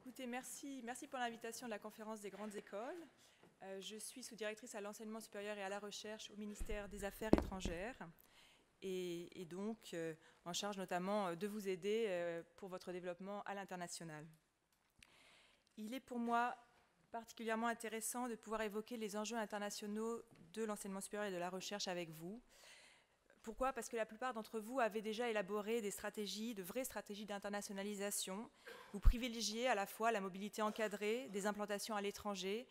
Écoutez, merci pour l'invitation de la conférence des grandes écoles. Je suis sous-directrice à l'enseignement supérieur et à la recherche au ministère des Affaires étrangères et donc en charge notamment de vous aider pour votre développement à l'international. Il est pour moi particulièrement intéressant de pouvoir évoquer les enjeux internationaux de l'enseignement supérieur et de la recherche avec vous. Pourquoi ? Parce que la plupart d'entre vous avaient déjà élaboré des stratégies, de vraies stratégies d'internationalisation. Vous privilégiez à la fois la mobilité encadrée, des implantations à l'étranger,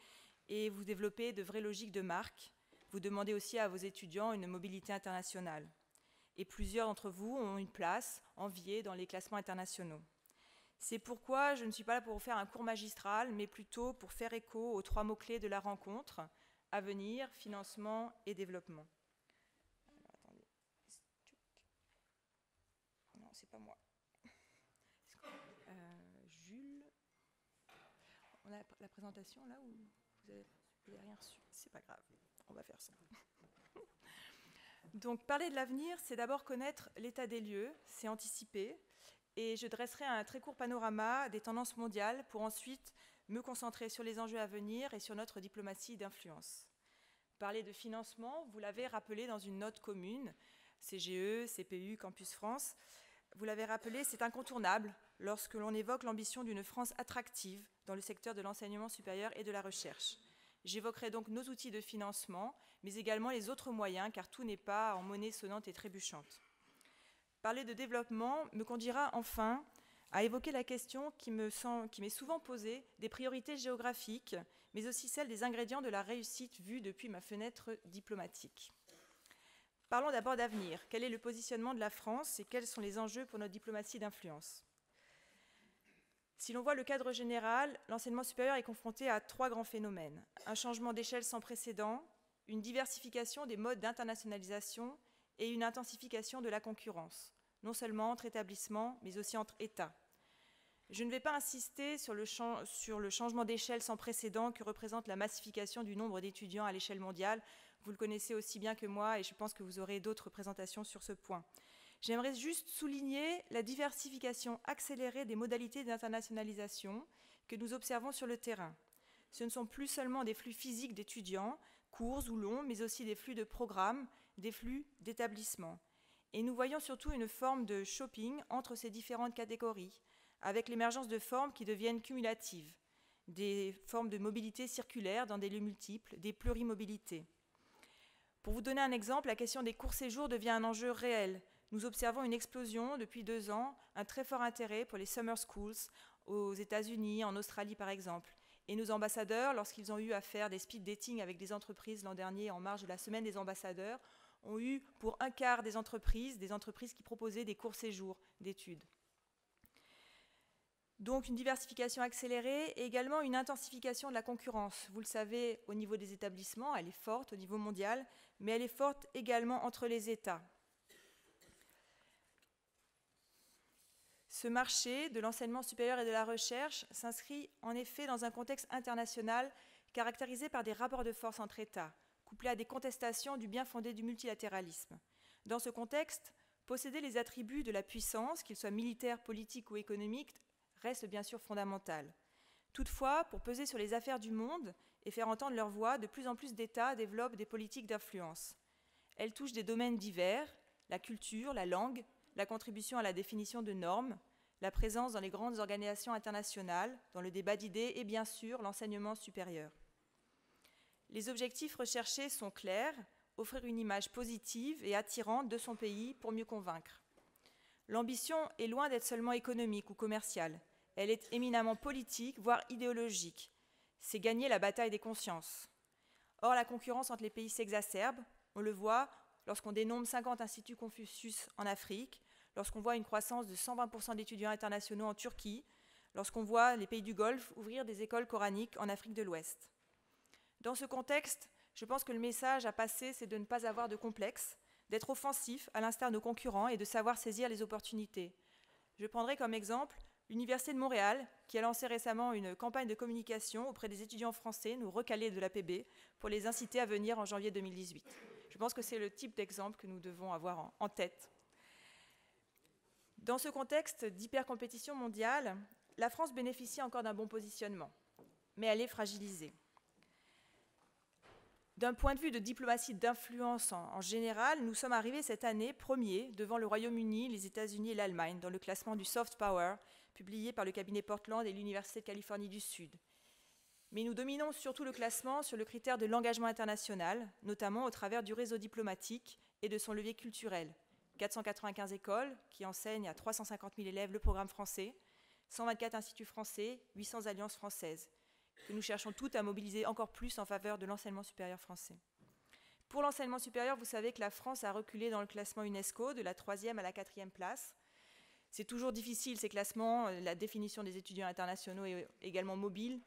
et vous développez de vraies logiques de marque. Vous demandez aussi à vos étudiants une mobilité internationale. Et plusieurs d'entre vous ont une place enviée dans les classements internationaux. C'est pourquoi je ne suis pas là pour vous faire un cours magistral, mais plutôt pour faire écho aux 3 mots-clés de la rencontre: avenir, financement et développement. C'est pas moi. Jules, on a la présentation là où vous avez rien reçu? C'est pas grave, on va faire ça. Donc parler de l'avenir, c'est d'abord connaître l'état des lieux, c'est anticiper, et je dresserai un très court panorama des tendances mondiales pour ensuite me concentrer sur les enjeux à venir et sur notre diplomatie d'influence. Parler de financement, vous l'avez rappelé dans une note commune, CGE, CPU, Campus France. Vous l'avez rappelé, c'est incontournable lorsque l'on évoque l'ambition d'une France attractive dans le secteur de l'enseignement supérieur et de la recherche. J'évoquerai donc nos outils de financement, mais également les autres moyens, car tout n'est pas en monnaie sonnante et trébuchante. Parler de développement me conduira enfin à évoquer la question qui m'est souvent posée des priorités géographiques, mais aussi celle des ingrédients de la réussite vue depuis ma fenêtre diplomatique. Parlons d'abord d'avenir. Quel est le positionnement de la France et quels sont les enjeux pour notre diplomatie d'influence ? Si l'on voit le cadre général, l'enseignement supérieur est confronté à 3 grands phénomènes. Un changement d'échelle sans précédent, une diversification des modes d'internationalisation et une intensification de la concurrence, non seulement entre établissements, mais aussi entre États. Je ne vais pas insister sur le changement d'échelle sans précédent que représente la massification du nombre d'étudiants à l'échelle mondiale. Vous le connaissez aussi bien que moi et je pense que vous aurez d'autres présentations sur ce point. J'aimerais juste souligner la diversification accélérée des modalités d'internationalisation que nous observons sur le terrain. Ce ne sont plus seulement des flux physiques d'étudiants, courts ou longs, mais aussi des flux de programmes, des flux d'établissements. Et nous voyons surtout une forme de shopping entre ces différentes catégories, avec l'émergence de formes qui deviennent cumulatives, des formes de mobilité circulaire dans des lieux multiples, des plurimobilités. Pour vous donner un exemple, la question des courts séjours devient un enjeu réel. Nous observons une explosion depuis 2 ans, un très fort intérêt pour les summer schools aux États-Unis, en Australie par exemple. Et nos ambassadeurs, lorsqu'ils ont eu à faire des speed dating avec des entreprises l'an dernier en marge de la semaine des ambassadeurs, ont eu pour un quart des entreprises qui proposaient des courts séjours d'études. Donc une diversification accélérée et également une intensification de la concurrence. Vous le savez, au niveau des établissements, elle est forte au niveau mondial, mais elle est forte également entre les États. Ce marché de l'enseignement supérieur et de la recherche s'inscrit en effet dans un contexte international caractérisé par des rapports de force entre États, couplés à des contestations du bien fondé du multilatéralisme. Dans ce contexte, posséder les attributs de la puissance, qu'ils soient militaires, politiques ou économiques, reste bien sûr fondamental. Toutefois, pour peser sur les affaires du monde et faire entendre leur voix, de plus en plus d'États développent des politiques d'influence. Elles touchent des domaines divers, la culture, la langue, la contribution à la définition de normes, la présence dans les grandes organisations internationales, dans le débat d'idées et bien sûr l'enseignement supérieur. Les objectifs recherchés sont clairs, offrir une image positive et attirante de son pays pour mieux convaincre. L'ambition est loin d'être seulement économique ou commerciale. Elle est éminemment politique, voire idéologique. C'est gagner la bataille des consciences. Or, la concurrence entre les pays s'exacerbe. On le voit lorsqu'on dénombre 50 instituts Confucius en Afrique, lorsqu'on voit une croissance de 120% d'étudiants internationaux en Turquie, lorsqu'on voit les pays du Golfe ouvrir des écoles coraniques en Afrique de l'Ouest. Dans ce contexte, je pense que le message à passer, c'est de ne pas avoir de complexe, d'être offensif à l'instar de nos concurrents et de savoir saisir les opportunités. Je prendrai comme exemple l'Université de Montréal, qui a lancé récemment une campagne de communication auprès des étudiants français, nous recalés de l'APB, pour les inciter à venir en janvier 2018. Je pense que c'est le type d'exemple que nous devons avoir en tête. Dans ce contexte d'hypercompétition mondiale, la France bénéficie encore d'un bon positionnement, mais elle est fragilisée. D'un point de vue de diplomatie d'influence en général, nous sommes arrivés cette année premiers devant le Royaume-Uni, les États-Unis et l'Allemagne dans le classement du Soft Power publié par le cabinet Portland et l'Université de Californie du Sud. Mais nous dominons surtout le classement sur le critère de l'engagement international, notamment au travers du réseau diplomatique et de son levier culturel. 495 écoles qui enseignent à 350 000 élèves le programme français, 124 instituts français, 800 alliances françaises, que nous cherchons toutes à mobiliser encore plus en faveur de l'enseignement supérieur français. Pour l'enseignement supérieur, vous savez que la France a reculé dans le classement UNESCO de la 3e à la 4e place. C'est toujours difficile ces classements, la définition des étudiants internationaux est également mobile,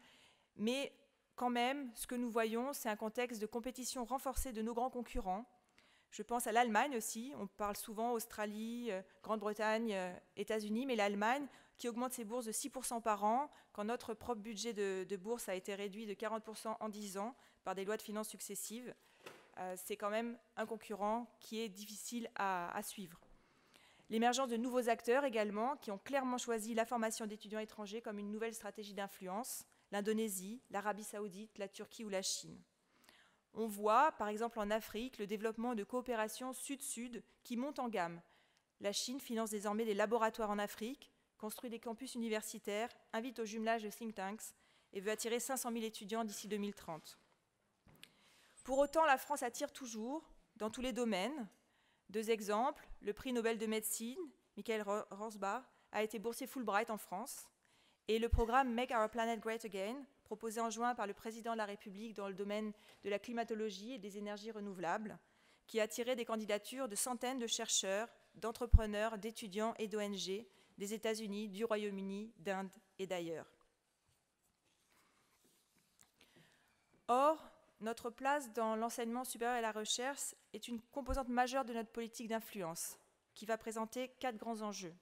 mais quand même, ce que nous voyons, c'est un contexte de compétition renforcée de nos grands concurrents. Je pense à l'Allemagne aussi, on parle souvent Australie, Grande-Bretagne, États-Unis, mais l'Allemagne qui augmente ses bourses de 6% par an, quand notre propre budget de bourse a été réduit de 40% en 10 ans par des lois de finances successives. C'est quand même un concurrent qui est difficile à suivre. L'émergence de nouveaux acteurs également, qui ont clairement choisi la formation d'étudiants étrangers comme une nouvelle stratégie d'influence, l'Indonésie, l'Arabie saoudite, la Turquie ou la Chine. On voit, par exemple en Afrique, le développement de coopérations sud-sud qui montent en gamme. La Chine finance désormais des laboratoires en Afrique, construit des campus universitaires, invite au jumelage de think tanks et veut attirer 500 000 étudiants d'ici 2030. Pour autant, la France attire toujours, dans tous les domaines. 2 exemples, le prix Nobel de médecine, Michael Rosbach, a été boursier Fulbright en France, et le programme Make Our Planet Great Again, proposé en juin par le président de la République dans le domaine de la climatologie et des énergies renouvelables, qui a attiré des candidatures de centaines de chercheurs, d'entrepreneurs, d'étudiants et d'ONG, des États-Unis, du Royaume-Uni, d'Inde et d'ailleurs. Or, notre place dans l'enseignement supérieur et la recherche est une composante majeure de notre politique d'influence, qui va présenter 4 grands enjeux.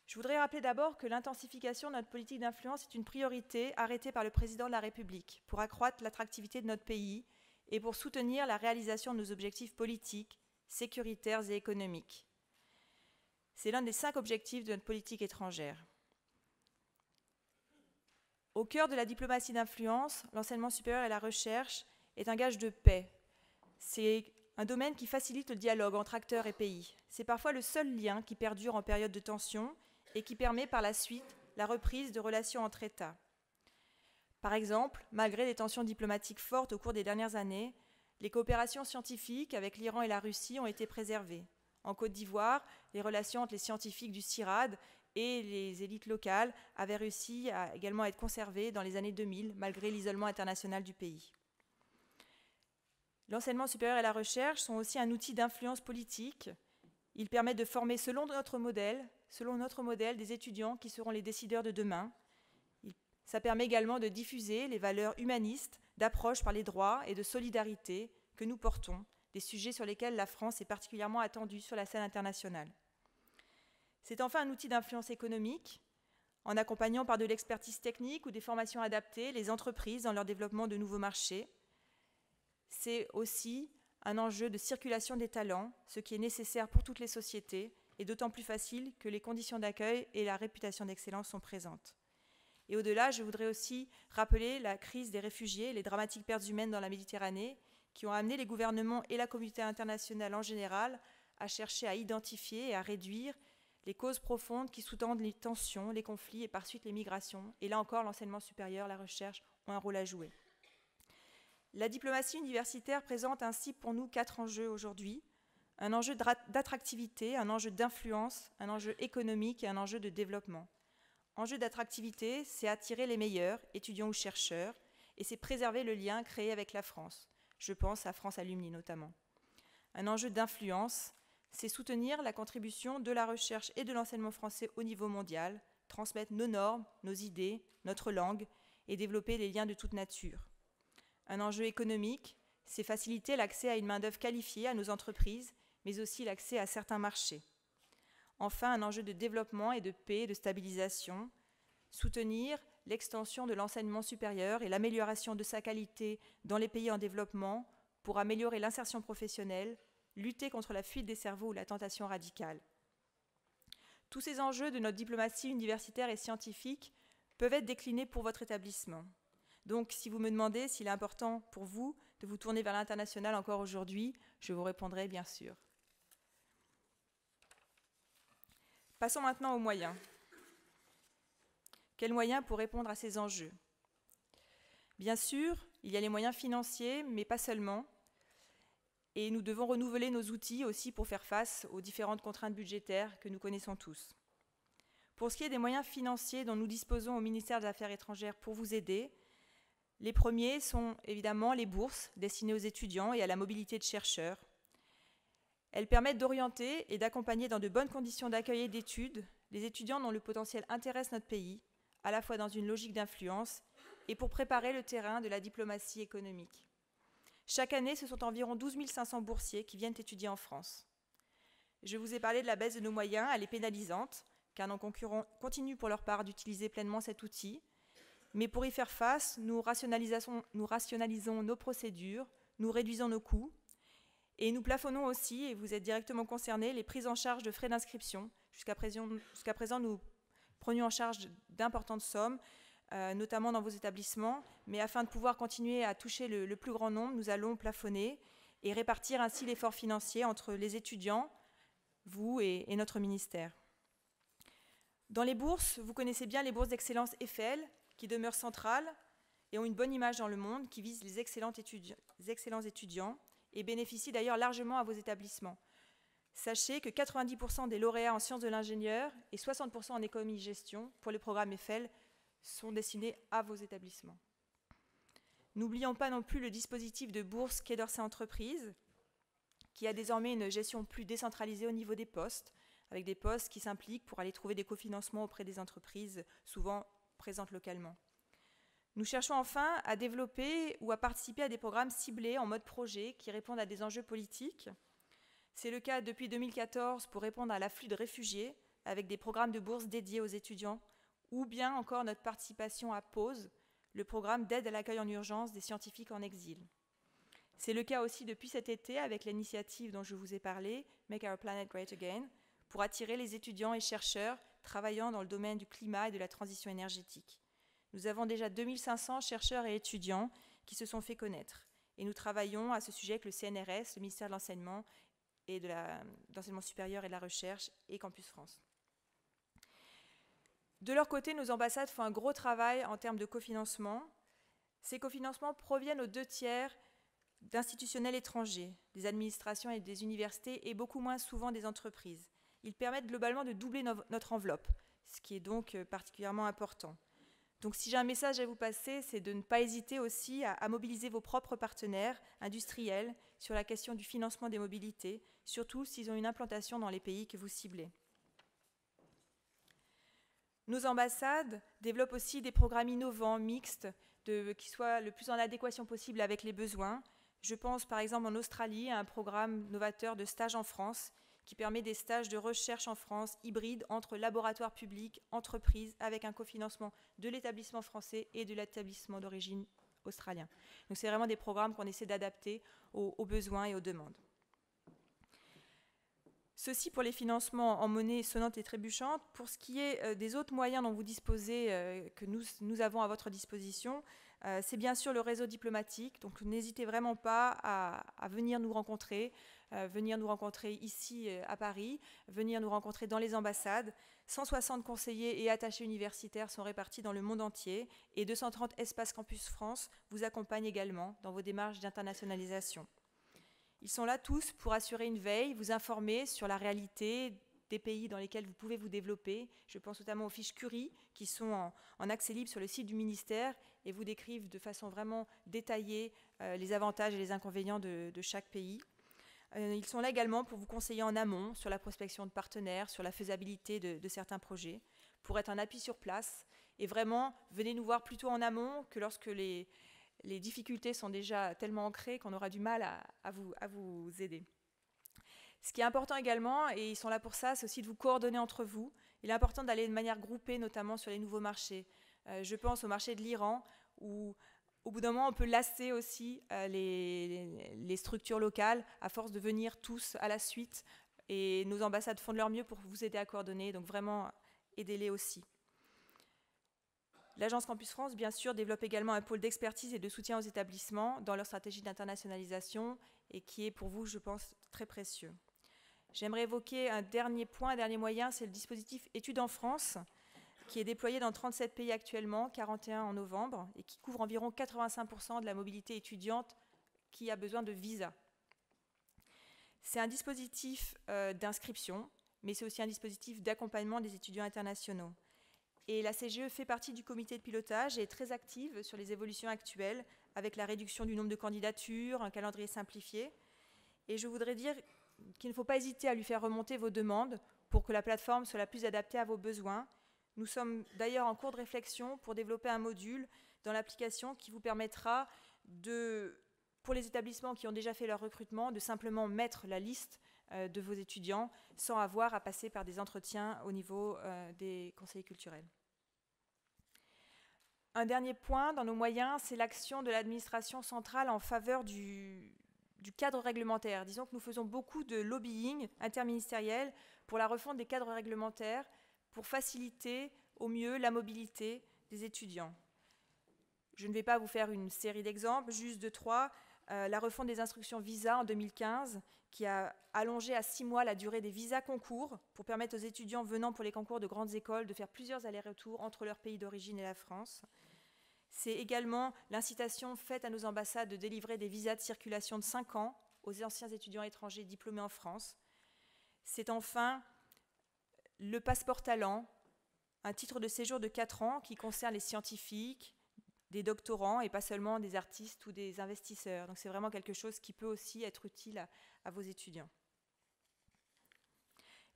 Je voudrais rappeler d'abord que l'intensification de notre politique d'influence est une priorité arrêtée par le président de la République pour accroître l'attractivité de notre pays et pour soutenir la réalisation de nos objectifs politiques, sécuritaires et économiques. C'est l'un des 5 objectifs de notre politique étrangère. Au cœur de la diplomatie d'influence, l'enseignement supérieur et la recherche est un gage de paix. C'est un domaine qui facilite le dialogue entre acteurs et pays. C'est parfois le seul lien qui perdure en période de tension et qui permet par la suite la reprise de relations entre États. Par exemple, malgré des tensions diplomatiques fortes au cours des dernières années, les coopérations scientifiques avec l'Iran et la Russie ont été préservées. En Côte d'Ivoire, les relations entre les scientifiques du CIRAD et les élites locales avaient réussi à également être conservées dans les années 2000, malgré l'isolement international du pays. L'enseignement supérieur et la recherche sont aussi un outil d'influence politique. Ils permettent de former selon notre modèle, des étudiants qui seront les décideurs de demain. Ça permet également de diffuser les valeurs humanistes, d'approche par les droits et de solidarité que nous portons, des sujets sur lesquels la France est particulièrement attendue sur la scène internationale. C'est enfin un outil d'influence économique, en accompagnant par de l'expertise technique ou des formations adaptées les entreprises dans leur développement de nouveaux marchés. C'est aussi un enjeu de circulation des talents, ce qui est nécessaire pour toutes les sociétés, et d'autant plus facile que les conditions d'accueil et la réputation d'excellence sont présentes. Et au-delà, je voudrais aussi rappeler la crise des réfugiés, les dramatiques pertes humaines dans la Méditerranée, qui ont amené les gouvernements et la communauté internationale en général à chercher à identifier et à réduire les causes profondes qui sous-tendent les tensions, les conflits et par suite les migrations. Et là encore, l'enseignement supérieur, la recherche ont un rôle à jouer. La diplomatie universitaire présente ainsi pour nous 4 enjeux aujourd'hui. Un enjeu d'attractivité, un enjeu d'influence, un enjeu économique et un enjeu de développement. Enjeu d'attractivité, c'est attirer les meilleurs, étudiants ou chercheurs, et c'est préserver le lien créé avec la France. Je pense à France Alumni notamment. Un enjeu d'influence, c'est soutenir la contribution de la recherche et de l'enseignement français au niveau mondial, transmettre nos normes, nos idées, notre langue et développer des liens de toute nature. Un enjeu économique, c'est faciliter l'accès à une main-d'œuvre qualifiée à nos entreprises, mais aussi l'accès à certains marchés. Enfin, un enjeu de développement et de paix et de stabilisation, soutenir l'extension de l'enseignement supérieur et l'amélioration de sa qualité dans les pays en développement pour améliorer l'insertion professionnelle, lutter contre la fuite des cerveaux ou la tentation radicale. Tous ces enjeux de notre diplomatie universitaire et scientifique peuvent être déclinés pour votre établissement. Donc, si vous me demandez s'il est important pour vous de vous tourner vers l'international encore aujourd'hui, je vous répondrai bien sûr. Passons maintenant aux moyens. Quels moyens pour répondre à ces enjeux? Bien sûr, il y a les moyens financiers, mais pas seulement. Et nous devons renouveler nos outils aussi pour faire face aux différentes contraintes budgétaires que nous connaissons tous. Pour ce qui est des moyens financiers dont nous disposons au ministère des Affaires étrangères pour vous aider, les premiers sont évidemment les bourses destinées aux étudiants et à la mobilité de chercheurs. Elles permettent d'orienter et d'accompagner dans de bonnes conditions d'accueil et d'études les étudiants dont le potentiel intéresse notre pays, à la fois dans une logique d'influence et pour préparer le terrain de la diplomatie économique. Chaque année, ce sont environ 12 500 boursiers qui viennent étudier en France. Je vous ai parlé de la baisse de nos moyens, elle est pénalisante, car nos concurrents continuent pour leur part d'utiliser pleinement cet outil. Mais pour y faire face, nous rationalisons nos procédures, nous réduisons nos coûts, et nous plafonnons aussi, et vous êtes directement concernés, les prises en charge de frais d'inscription. Jusqu'à présent, nous prenions en charge d'importantes sommes, notamment dans vos établissements, mais afin de pouvoir continuer à toucher le plus grand nombre, nous allons plafonner et répartir ainsi l'effort financier entre les étudiants, vous et notre ministère. Dans les bourses, vous connaissez bien les bourses d'excellence Eiffel, qui demeurent centrales et ont une bonne image dans le monde, qui visent les excellents étudiants et bénéficient d'ailleurs largement à vos établissements. Sachez que 90% des lauréats en sciences de l'ingénieur et 60% en économie-gestion pour le programme Eiffel sont destinés à vos établissements. N'oublions pas non plus le dispositif de bourse Quai d'Orsay Entreprises, qui a désormais une gestion plus décentralisée au niveau des postes, avec des postes qui s'impliquent pour aller trouver des cofinancements auprès des entreprises, souvent présentes localement. Nous cherchons enfin à développer ou à participer à des programmes ciblés en mode projet qui répondent à des enjeux politiques. C'est le cas depuis 2014 pour répondre à l'afflux de réfugiés, avec des programmes de bourse dédiés aux étudiants, ou bien encore notre participation à PAUSE, le programme d'aide à l'accueil en urgence des scientifiques en exil. C'est le cas aussi depuis cet été avec l'initiative dont je vous ai parlé, Make Our Planet Great Again, pour attirer les étudiants et chercheurs travaillant dans le domaine du climat et de la transition énergétique. Nous avons déjà 2500 chercheurs et étudiants qui se sont fait connaître. Et nous travaillons à ce sujet avec le CNRS, le ministère de l'Enseignement et de l'Enseignement supérieur et de la Recherche et Campus France. De leur côté, nos ambassades font un gros travail en termes de cofinancement. Ces cofinancements proviennent aux 2/3 d'institutionnels étrangers, des administrations et des universités, et beaucoup moins souvent des entreprises. Ils permettent globalement de doubler notre enveloppe, ce qui est donc particulièrement important. Donc si j'ai un message à vous passer, c'est de ne pas hésiter aussi à mobiliser vos propres partenaires industriels sur la question du financement des mobilités, surtout s'ils ont une implantation dans les pays que vous ciblez. Nos ambassades développent aussi des programmes innovants, mixtes, qui soient le plus en adéquation possible avec les besoins. Je pense par exemple en Australie à un programme novateur de stage en France qui permet des stages de recherche en France hybrides entre laboratoires publics, entreprises, avec un cofinancement de l'établissement français et de l'établissement d'origine australien. Donc c'est vraiment des programmes qu'on essaie d'adapter aux besoins et aux demandes. Ceci pour les financements en monnaie sonnante et trébuchante. Pour ce qui est des autres moyens dont vous disposez, que nous avons à votre disposition, c'est bien sûr le réseau diplomatique. Donc n'hésitez vraiment pas à venir nous rencontrer ici à Paris, venir nous rencontrer dans les ambassades. 160 conseillers et attachés universitaires sont répartis dans le monde entier et 230 espaces Campus France vous accompagnent également dans vos démarches d'internationalisation. Ils sont là tous pour assurer une veille, vous informer sur la réalité des pays dans lesquels vous pouvez vous développer. Je pense notamment aux fiches Curie qui sont en accès libre sur le site du ministère et vous décrivent de façon vraiment détaillée les avantages et les inconvénients de chaque pays. Ils sont là également pour vous conseiller en amont sur la prospection de partenaires, sur la faisabilité de certains projets, pour être un appui sur place. Et vraiment, venez nous voir plutôt en amont que lorsque les difficultés sont déjà tellement ancrées qu'on aura du mal à vous aider. Ce qui est important également, et ils sont là pour ça, c'est aussi de vous coordonner entre vous. Il est important d'aller de manière groupée, notamment sur les nouveaux marchés. Je pense au marché de l'Iran, où au bout d'un moment, on peut lasser aussi les structures locales à force de venir tous à la suite Et nos ambassades font de leur mieux pour vous aider à coordonner, donc vraiment, aidez-les aussi. L'Agence Campus France, bien sûr, développe également un pôle d'expertise et de soutien aux établissements dans leur stratégie d'internationalisation et qui est pour vous, je pense, très précieux. J'aimerais évoquer un dernier point, un dernier moyen, c'est le dispositif Études en France, qui est déployé dans 37 pays actuellement, 41 en novembre, et qui couvre environ 85% de la mobilité étudiante qui a besoin de visa. C'est un dispositif d'inscription, mais c'est aussi un dispositif d'accompagnement des étudiants internationaux. Et la CGE fait partie du comité de pilotage et est très active sur les évolutions actuelles, avec la réduction du nombre de candidatures, un calendrier simplifié. Et je voudrais dire qu'il ne faut pas hésiter à lui faire remonter vos demandes pour que la plateforme soit la plus adaptée à vos besoins. Nous sommes d'ailleurs en cours de réflexion pour développer un module dans l'application qui vous permettra pour les établissements qui ont déjà fait leur recrutement, de simplement mettre la liste de vos étudiants sans avoir à passer par des entretiens au niveau des conseillers culturels. Un dernier point dans nos moyens, c'est l'action de l'administration centrale en faveur du cadre réglementaire. Disons que nous faisons beaucoup de lobbying interministériel pour la refonte des cadres réglementaires pour faciliter au mieux la mobilité des étudiants. Je ne vais pas vous faire une série d'exemples, juste 2-3. La refonte des instructions visa en 2015, qui a allongé à 6 mois la durée des visas concours pour permettre aux étudiants venant pour les concours de grandes écoles de faire plusieurs allers-retours entre leur pays d'origine et la France. C'est également l'incitation faite à nos ambassades de délivrer des visas de circulation de 5 ans aux anciens étudiants étrangers diplômés en France. C'est enfin le passeport talent, un titre de séjour de 4 ans qui concerne les scientifiques, des doctorants et pas seulement des artistes ou des investisseurs. Donc c'est vraiment quelque chose qui peut aussi être utile à vos étudiants.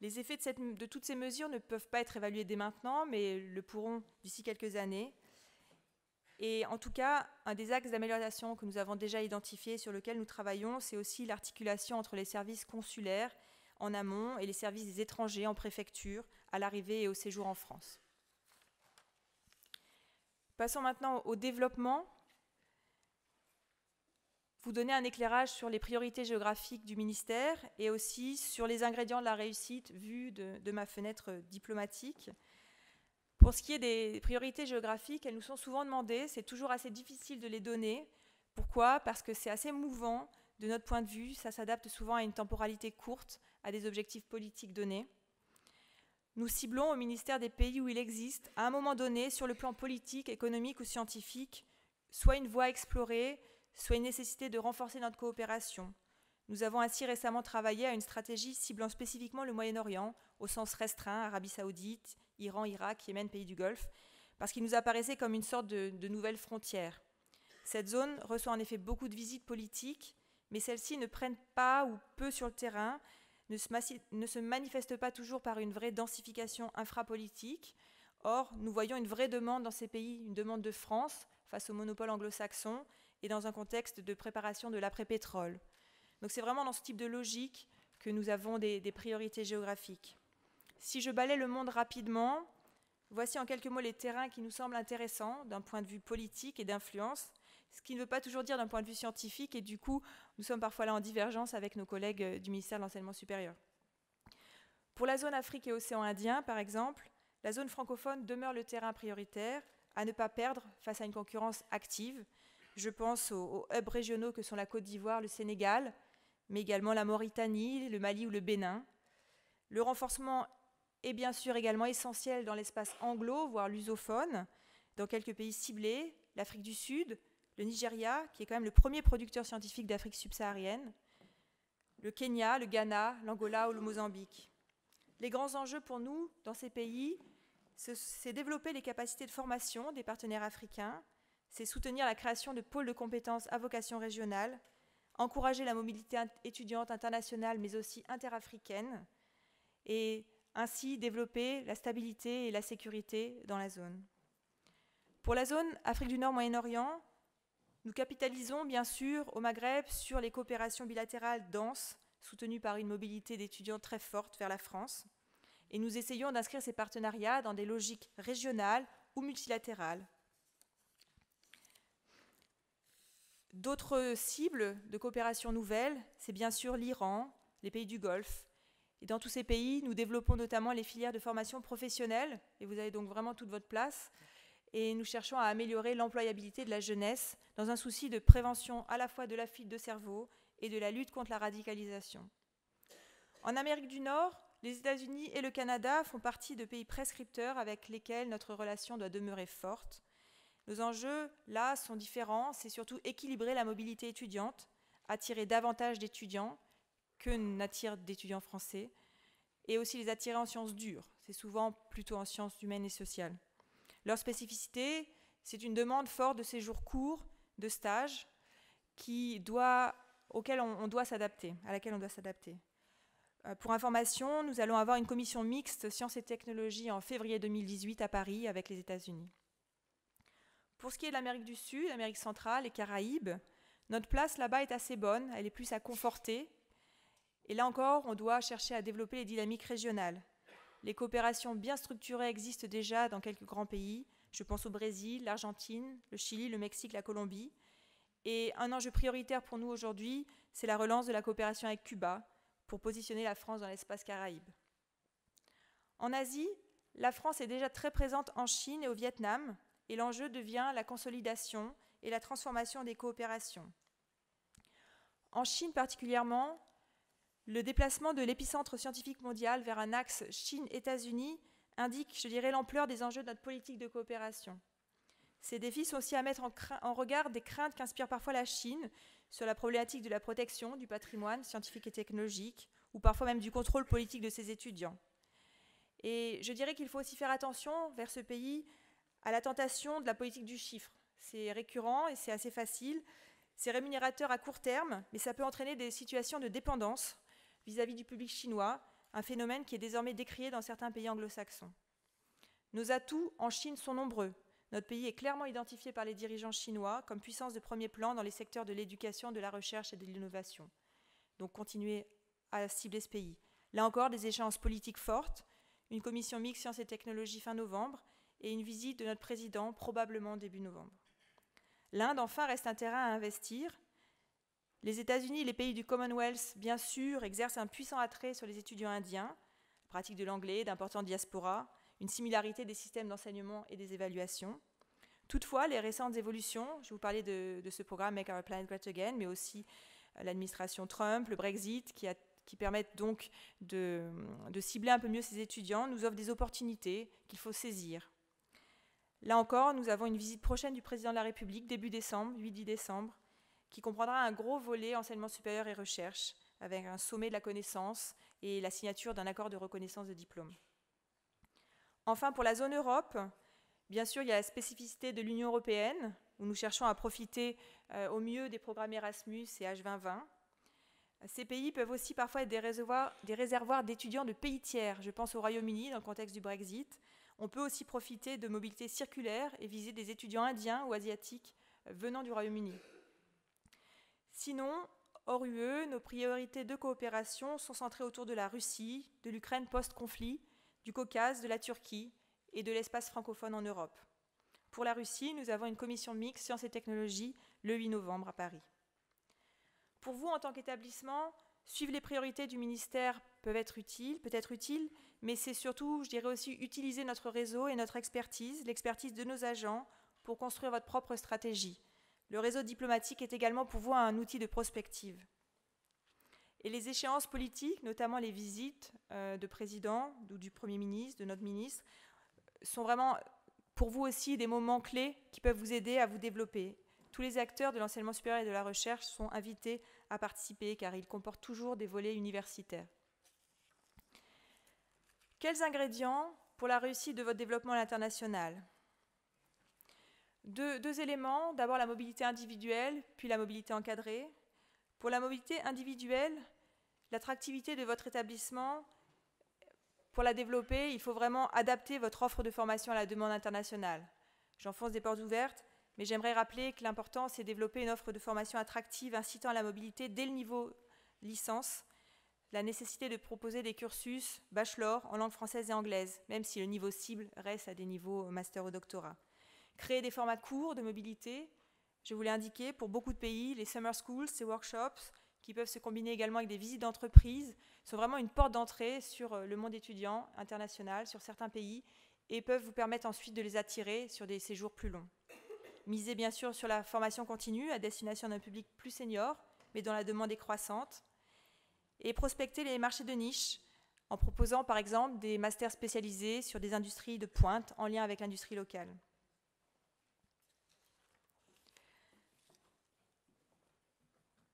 Les effets de toutes ces mesures ne peuvent pas être évalués dès maintenant, mais le pourront d'ici quelques années. Et en tout cas, un des axes d'amélioration que nous avons déjà identifié, sur lequel nous travaillons, c'est aussi l'articulation entre les services consulaires en amont et les services des étrangers en préfecture à l'arrivée et au séjour en France. Passons maintenant au développement. Vous donner un éclairage sur les priorités géographiques du ministère et aussi sur les ingrédients de la réussite vus de ma fenêtre diplomatique. Pour ce qui est des priorités géographiques, elles nous sont souvent demandées, c'est toujours assez difficile de les donner. Pourquoi ? Parce que c'est assez mouvant de notre point de vue, ça s'adapte souvent à une temporalité courte, à des objectifs politiques donnés. Nous ciblons au ministère des pays où il existe, à un moment donné, sur le plan politique, économique ou scientifique, soit une voie explorée, soit une nécessité de renforcer notre coopération. Nous avons ainsi récemment travaillé à une stratégie ciblant spécifiquement le Moyen-Orient, au sens restreint, Arabie Saoudite, Iran, Irak, Yémen, pays du Golfe, parce qu'il nous apparaissait comme une sorte de nouvelle frontière. Cette zone reçoit en effet beaucoup de visites politiques, mais celles-ci ne prennent pas ou peu sur le terrain, ne se manifeste pas toujours par une vraie densification infrapolitique. Or, nous voyons une vraie demande dans ces pays, une demande de France face au monopole anglo-saxon et dans un contexte de préparation de l'après-pétrole. Donc c'est vraiment dans ce type de logique que nous avons des priorités géographiques. Si je balaie le monde rapidement, voici en quelques mots les terrains qui nous semblent intéressants d'un point de vue politique et d'influence, ce qui ne veut pas toujours dire d'un point de vue scientifique, et du coup, nous sommes parfois là en divergence avec nos collègues du ministère de l'Enseignement supérieur. Pour la zone Afrique et Océan Indien, par exemple, la zone francophone demeure le terrain prioritaire à ne pas perdre face à une concurrence active. Je pense aux hubs régionaux que sont la Côte d'Ivoire, le Sénégal, mais également la Mauritanie, le Mali ou le Bénin. Le renforcement est bien sûr également essentiel dans l'espace anglo, voire lusophone, dans quelques pays ciblés, l'Afrique du Sud, le Nigeria, qui est quand même le premier producteur scientifique d'Afrique subsaharienne, le Kenya, le Ghana, l'Angola ou le Mozambique. Les grands enjeux pour nous, dans ces pays, c'est développer les capacités de formation des partenaires africains, c'est soutenir la création de pôles de compétences à vocation régionale, encourager la mobilité étudiante internationale, mais aussi interafricaine, et ainsi développer la stabilité et la sécurité dans la zone. Pour la zone Afrique du Nord-Moyen-Orient, nous capitalisons bien sûr au Maghreb sur les coopérations bilatérales denses, soutenues par une mobilité d'étudiants très forte vers la France, et nous essayons d'inscrire ces partenariats dans des logiques régionales ou multilatérales. D'autres cibles de coopération nouvelles, c'est bien sûr l'Iran, les pays du Golfe. Et dans tous ces pays, nous développons notamment les filières de formation professionnelle, et vous avez donc vraiment toute votre place, et nous cherchons à améliorer l'employabilité de la jeunesse dans un souci de prévention à la fois de la fuite de cerveau et de la lutte contre la radicalisation. En Amérique du Nord, les États-Unis et le Canada font partie de pays prescripteurs avec lesquels notre relation doit demeurer forte. Nos enjeux, là, sont différents. C'est surtout équilibrer la mobilité étudiante, attirer davantage d'étudiants que n'attirent d'étudiants français, et aussi les attirer en sciences dures. C'est souvent plutôt en sciences humaines et sociales. Leur spécificité, c'est une demande forte de séjours courts, de stages, auxquels on doit s'adapter, à laquelle on doit s'adapter. Pour information, nous allons avoir une commission mixte sciences et technologies en février 2018 à Paris avec les États-Unis. Pour ce qui est de l'Amérique du Sud, l'Amérique centrale et Caraïbes, notre place là-bas est assez bonne, elle est plus à conforter. Et là encore, on doit chercher à développer les dynamiques régionales. Les coopérations bien structurées existent déjà dans quelques grands pays. Je pense au Brésil, l'Argentine, le Chili, le Mexique, la Colombie. Et un enjeu prioritaire pour nous aujourd'hui, c'est la relance de la coopération avec Cuba, pour positionner la France dans l'espace Caraïbe. En Asie, la France est déjà très présente en Chine et au Vietnam, et l'enjeu devient la consolidation et la transformation des coopérations. En Chine particulièrement, le déplacement de l'épicentre scientifique mondial vers un axe Chine-États-Unis indique, je dirais, l'ampleur des enjeux de notre politique de coopération. Ces défis sont aussi à mettre en regard des craintes qu'inspire parfois la Chine sur la problématique de la protection du patrimoine scientifique et technologique, ou parfois même du contrôle politique de ses étudiants. Et je dirais qu'il faut aussi faire attention vers ce pays à la tentation de la politique du chiffre. C'est récurrent et c'est assez facile. C'est rémunérateur à court terme, mais ça peut entraîner des situations de dépendance vis-à-vis du public chinois, un phénomène qui est désormais décrié dans certains pays anglo-saxons. Nos atouts en Chine sont nombreux. Notre pays est clairement identifié par les dirigeants chinois comme puissance de premier plan dans les secteurs de l'éducation, de la recherche et de l'innovation. Donc continuez à cibler ce pays. Là encore, des échéances politiques fortes, une commission mixte sciences et technologies fin novembre et une visite de notre président probablement début novembre. L'Inde, enfin, reste un terrain à investir. Les États-Unis et les pays du Commonwealth, bien sûr, exercent un puissant attrait sur les étudiants indiens, la pratique de l'anglais, d'importantes diasporas, une similarité des systèmes d'enseignement et des évaluations. Toutefois, les récentes évolutions, je vous parlais de ce programme Make Our Planet Great Again, mais aussi l'administration Trump, le Brexit, qui permettent donc de cibler un peu mieux ces étudiants, nous offrent des opportunités qu'il faut saisir. Là encore, nous avons une visite prochaine du président de la République, début décembre, 8-10 décembre, qui comprendra un gros volet enseignement supérieur et recherche, avec un sommet de la connaissance et la signature d'un accord de reconnaissance de diplôme. Enfin, pour la zone Europe, bien sûr, il y a la spécificité de l'Union européenne, où nous cherchons à profiter au mieux des programmes Erasmus et H2020. Ces pays peuvent aussi parfois être des réservoirs d'étudiants de pays tiers. Je pense au Royaume-Uni dans le contexte du Brexit. On peut aussi profiter de mobilité circulaire et viser des étudiants indiens ou asiatiques venant du Royaume-Uni. Sinon, hors UE, nos priorités de coopération sont centrées autour de la Russie, de l'Ukraine post-conflit, du Caucase, de la Turquie et de l'espace francophone en Europe. Pour la Russie, nous avons une commission mixte sciences et technologies le 8 novembre à Paris. Pour vous, en tant qu'établissement, suivre les priorités du ministère peut être utile, mais c'est surtout, je dirais aussi, utiliser notre réseau et notre expertise, l'expertise de nos agents, pour construire votre propre stratégie. Le réseau diplomatique est également pour vous un outil de prospective. Et les échéances politiques, notamment les visites de président ou du Premier ministre, de notre ministre, sont vraiment pour vous aussi des moments clés qui peuvent vous aider à vous développer. Tous les acteurs de l'enseignement supérieur et de la recherche sont invités à participer car ils comportent toujours des volets universitaires. Quels ingrédients pour la réussite de votre développement à l'international ? Deux éléments, d'abord la mobilité individuelle, puis la mobilité encadrée. Pour la mobilité individuelle, l'attractivité de votre établissement, pour la développer, il faut vraiment adapter votre offre de formation à la demande internationale. J'enfonce des portes ouvertes, mais j'aimerais rappeler que l'important, c'est de développer une offre de formation attractive incitant à la mobilité dès le niveau licence, la nécessité de proposer des cursus bachelor en langue française et anglaise, même si le niveau cible reste à des niveaux master ou doctorat. Créer des formats courts de mobilité, je vous l'ai indiqué, pour beaucoup de pays, les summer schools, ces workshops, qui peuvent se combiner également avec des visites d'entreprise, sont vraiment une porte d'entrée sur le monde étudiant international, sur certains pays, et peuvent vous permettre ensuite de les attirer sur des séjours plus longs. Misez bien sûr sur la formation continue à destination d'un public plus senior, mais dont la demande est croissante, et prospecter les marchés de niche en proposant par exemple des masters spécialisés sur des industries de pointe en lien avec l'industrie locale.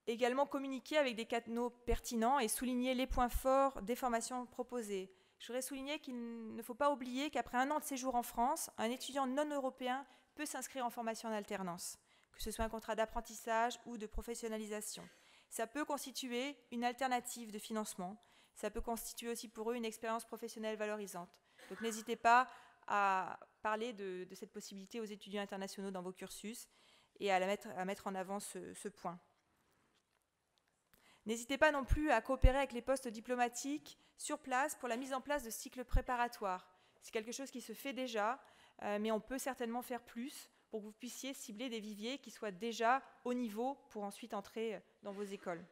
Également communiquer avec des canaux pertinents et souligner les points forts des formations proposées. Je voudrais souligner qu'il ne faut pas oublier qu'après 1 an de séjour en France, un étudiant non européen peut s'inscrire en formation en alternance, que ce soit un contrat d'apprentissage ou de professionnalisation. Ça peut constituer une alternative de financement. Ça peut constituer aussi pour eux une expérience professionnelle valorisante. Donc n'hésitez pas à parler de cette possibilité aux étudiants internationaux dans vos cursus et à mettre en avant ce point. N'hésitez pas non plus à coopérer avec les postes diplomatiques sur place pour la mise en place de cycles préparatoires. C'est quelque chose qui se fait déjà, mais on peut certainement faire plus pour que vous puissiez cibler des viviers qui soient déjà au niveau pour ensuite entrer dans vos écoles.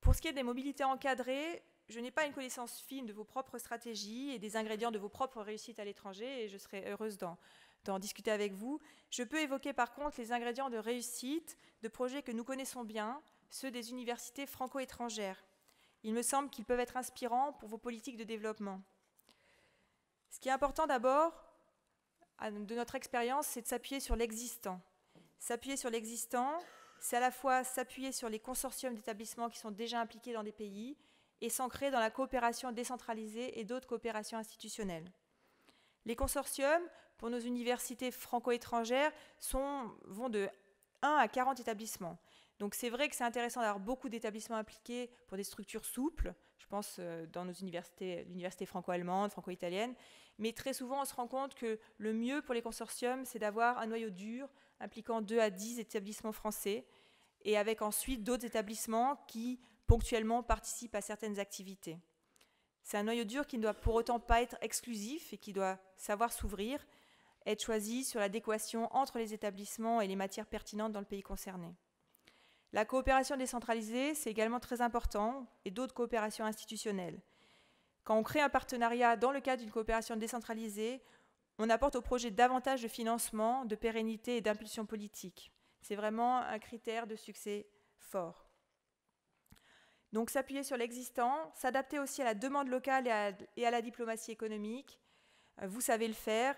Pour ce qui est des mobilités encadrées, je n'ai pas une connaissance fine de vos propres stratégies et des ingrédients de vos propres réussites à l'étranger, et je serai heureuse d'en discuter avec vous. Je peux évoquer par contre les ingrédients de réussite de projets que nous connaissons bien, ceux des universités franco-étrangères. Il me semble qu'ils peuvent être inspirants pour vos politiques de développement. Ce qui est important d'abord, de notre expérience, c'est de s'appuyer sur l'existant. S'appuyer sur l'existant, c'est à la fois s'appuyer sur les consortiums d'établissements qui sont déjà impliqués dans des pays et s'ancrer dans la coopération décentralisée et d'autres coopérations institutionnelles. Les consortiums, pour nos universités franco-étrangères, vont de 1 à 40 établissements. Donc c'est vrai que c'est intéressant d'avoir beaucoup d'établissements impliqués pour des structures souples, je pense dans nos universités, l'université franco-allemande, franco-italienne, mais très souvent on se rend compte que le mieux pour les consortiums, c'est d'avoir un noyau dur impliquant 2 à 10 établissements français, et avec ensuite d'autres établissements qui ponctuellement participent à certaines activités. C'est un noyau dur qui ne doit pour autant pas être exclusif et qui doit savoir s'ouvrir, être choisi sur l'adéquation entre les établissements et les matières pertinentes dans le pays concerné. La coopération décentralisée, c'est également très important, et d'autres coopérations institutionnelles. Quand on crée un partenariat dans le cadre d'une coopération décentralisée, on apporte au projet davantage de financement, de pérennité et d'impulsion politique. C'est vraiment un critère de succès fort. Donc s'appuyer sur l'existant, s'adapter aussi à la demande locale et à la diplomatie économique. Vous savez le faire,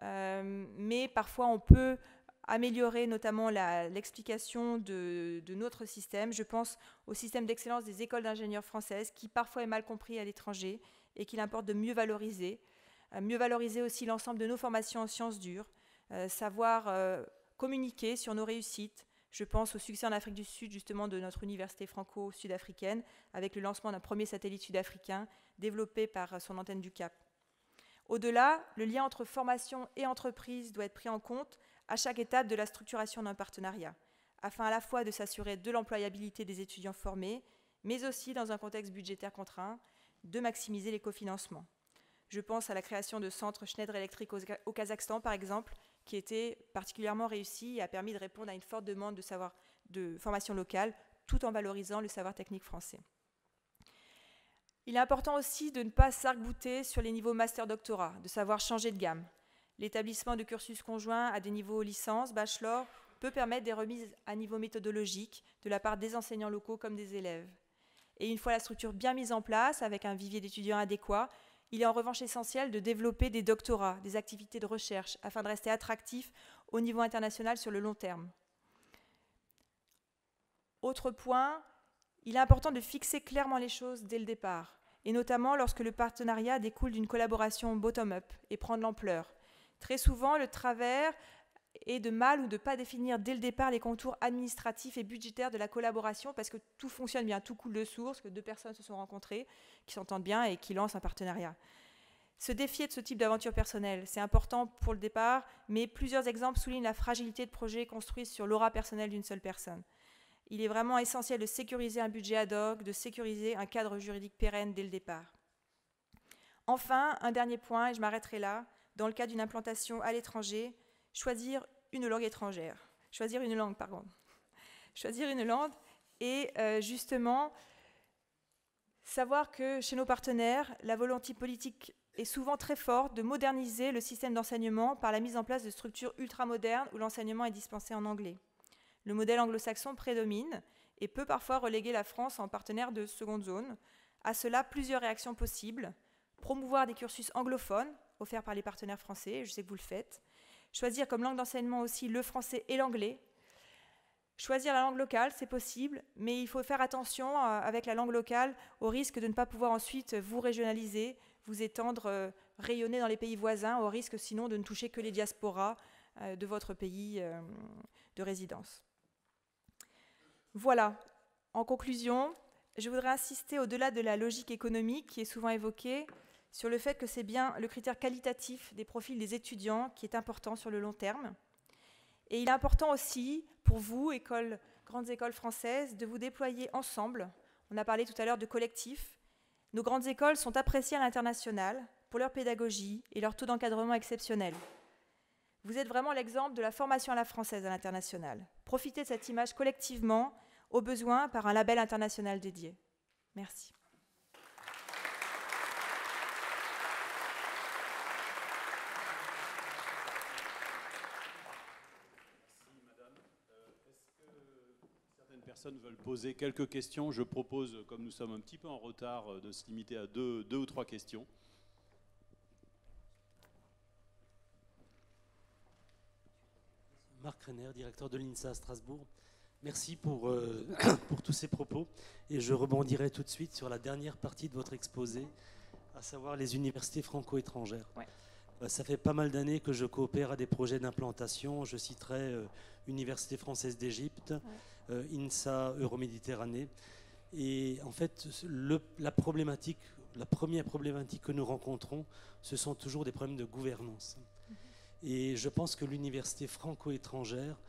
mais parfois on peut améliorer notamment l'explication de notre système. Je pense au système d'excellence des écoles d'ingénieurs françaises qui parfois est mal compris à l'étranger et qu'il importe de mieux valoriser. Mieux valoriser aussi l'ensemble de nos formations en sciences dures, savoir communiquer sur nos réussites. Je pense au succès en Afrique du Sud, justement, de notre université franco-sud-africaine, avec le lancement d'un premier satellite sud-africain développé par son antenne du Cap. Au-delà, le lien entre formation et entreprise doit être pris en compte à chaque étape de la structuration d'un partenariat, afin à la fois de s'assurer de l'employabilité des étudiants formés, mais aussi, dans un contexte budgétaire contraint, de maximiser les cofinancements. Je pense à la création de centres Schneider Electric au Kazakhstan, par exemple, qui était particulièrement réussi et a permis de répondre à une forte demande de formation locale, tout en valorisant le savoir technique français. Il est important aussi de ne pas s'arc-bouter sur les niveaux master-doctorat, de savoir changer de gamme. L'établissement de cursus conjoints à des niveaux licence, bachelor, peut permettre des remises à niveau méthodologique de la part des enseignants locaux comme des élèves. Et une fois la structure bien mise en place, avec un vivier d'étudiants adéquat, il est en revanche essentiel de développer des doctorats, des activités de recherche, afin de rester attractif au niveau international sur le long terme. Autre point, il est important de fixer clairement les choses dès le départ, et notamment lorsque le partenariat découle d'une collaboration bottom-up et prend de l'ampleur. Très souvent, le travers est de mal ou de ne pas définir dès le départ les contours administratifs et budgétaires de la collaboration, parce que tout fonctionne bien, tout coule de source, que 2 personnes se sont rencontrées, qui s'entendent bien et qui lancent un partenariat. Se défier de ce type d'aventure personnelle, c'est important pour le départ, mais plusieurs exemples soulignent la fragilité de projets construits sur l'aura personnelle d'une seule personne. Il est vraiment essentiel de sécuriser un budget ad hoc, de sécuriser un cadre juridique pérenne dès le départ. Enfin, un dernier point, et je m'arrêterai là, dans le cas d'une implantation à l'étranger, choisir une langue étrangère. Choisir une langue et justement savoir que chez nos partenaires, la volonté politique est souvent très forte de moderniser le système d'enseignement par la mise en place de structures ultramodernes où l'enseignement est dispensé en anglais. Le modèle anglo-saxon prédomine et peut parfois reléguer la France en partenaire de seconde zone. À cela, plusieurs réactions possibles. Promouvoir des cursus anglophones offerts par les partenaires français, je sais que vous le faites. Choisir comme langue d'enseignement aussi le français et l'anglais. Choisir la langue locale, c'est possible, mais il faut faire attention avec la langue locale au risque de ne pas pouvoir ensuite vous régionaliser, vous étendre, rayonner dans les pays voisins, au risque sinon de ne toucher que les diasporas de votre pays de résidence. Voilà. En conclusion, je voudrais insister au-delà de la logique économique qui est souvent évoquée sur le fait que c'est bien le critère qualitatif des profils des étudiants qui est important sur le long terme. Et il est important aussi pour vous, grandes écoles françaises, de vous déployer ensemble. On a parlé tout à l'heure de collectif. Nos grandes écoles sont appréciées à l'international pour leur pédagogie et leur taux d'encadrement exceptionnel. Vous êtes vraiment l'exemple de la formation à la française à l'international. Profitez de cette image collectivement, au besoin par un label international dédié. Merci. Personnes veulent poser quelques questions. Je propose, comme nous sommes un petit peu en retard, de se limiter à deux ou trois questions. Marc Renner, directeur de l'INSA à Strasbourg. Merci pour tous ces propos. Et je rebondirai tout de suite sur la dernière partie de votre exposé, à savoir les universités franco-étrangères. Ouais. Ça fait pas mal d'années que je coopère à des projets d'implantation. Je citerai Université française d'Égypte, INSA Euroméditerranée. Et en fait, la première problématique que nous rencontrons, ce sont toujours des problèmes de gouvernance. Et je pense que l'université franco-étrangère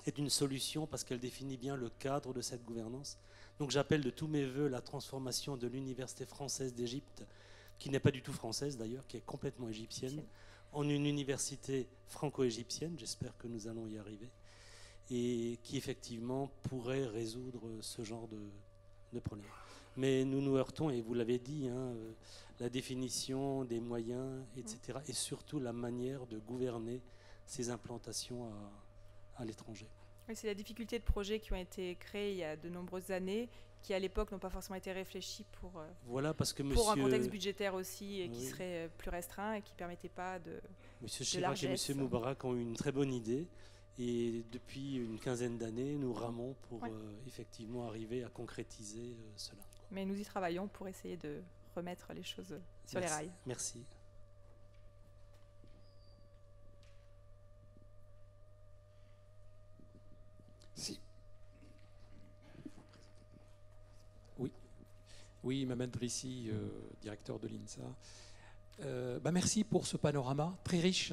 est une solution parce qu'elle définit bien le cadre de cette gouvernance. Donc j'appelle de tous mes voeux la transformation de l'université française d'Égypte, qui n'est pas du tout française d'ailleurs, qui est complètement égyptienne, en une université franco-égyptienne, j'espère que nous allons y arriver, et qui effectivement pourrait résoudre ce genre de problème. Mais nous nous heurtons, et vous l'avez dit, la définition des moyens, etc., et surtout la manière de gouverner ces implantations à l'étranger. Oui, c'est la difficulté de projets qui ont été créés il y a de nombreuses années, qui à l'époque n'ont pas forcément été réfléchis pour un contexte budgétaire aussi, et qui serait plus restreint et qui ne permettait pas de Monsieur Chirac et Monsieur Moubarak ont eu une très bonne idée, et depuis une quinzaine d'années, nous ramons pour effectivement arriver à concrétiser cela. Mais nous y travaillons pour essayer de remettre les choses sur les rails. Merci. Si. Oui, Mohamed Drissi, directeur de l'INSA. Merci pour ce panorama très riche.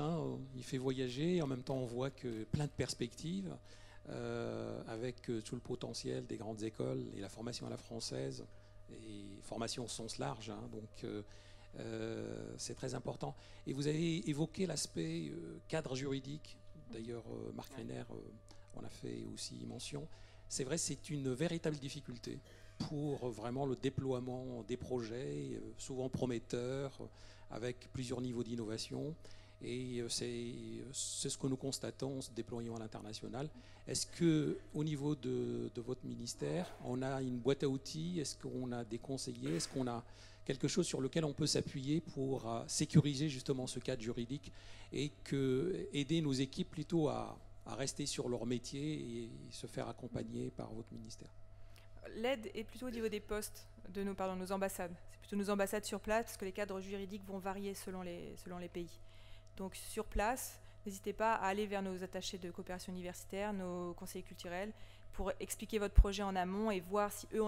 Il fait voyager. En même temps, on voit que plein de perspectives avec tout le potentiel des grandes écoles et la formation à la française et formation au sens large. Donc, c'est très important. Et vous avez évoqué l'aspect cadre juridique. D'ailleurs, Marc Renner on a fait aussi mention. C'est vrai, c'est une véritable difficulté pour vraiment le déploiement des projets, souvent prometteurs, avec plusieurs niveaux d'innovation. Et c'est ce que nous constatons en se déployant à l'international. Est-ce qu'au niveau de votre ministère, on a une boîte à outils? Est-ce qu'on a des conseillers? Est-ce qu'on a quelque chose sur lequel on peut s'appuyer pour sécuriser justement ce cadre juridique et aider nos équipes plutôt à rester sur leur métier et se faire accompagner par votre ministère? L'aide est plutôt au niveau des postes de nos ambassades. C'est plutôt nos ambassades sur place, parce que les cadres juridiques vont varier selon les pays. Donc sur place, n'hésitez pas à aller vers nos attachés de coopération universitaire, nos conseillers culturels, pour expliquer votre projet en amont et voir si eux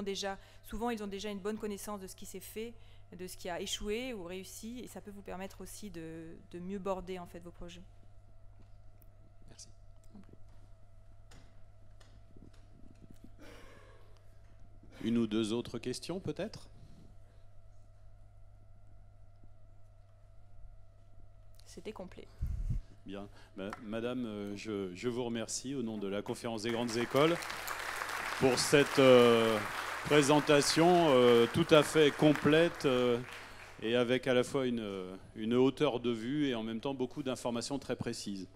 souvent ils ont déjà une bonne connaissance de ce qui s'est fait, de ce qui a échoué ou réussi, et ça peut vous permettre aussi de mieux border en fait vos projets. Merci. Une ou deux autres questions peut-être? C'était complet. Bien. Madame, je vous remercie au nom de la Conférence des grandes écoles pour cette présentation tout à fait complète et avec à la fois une hauteur de vue et en même temps beaucoup d'informations très précises.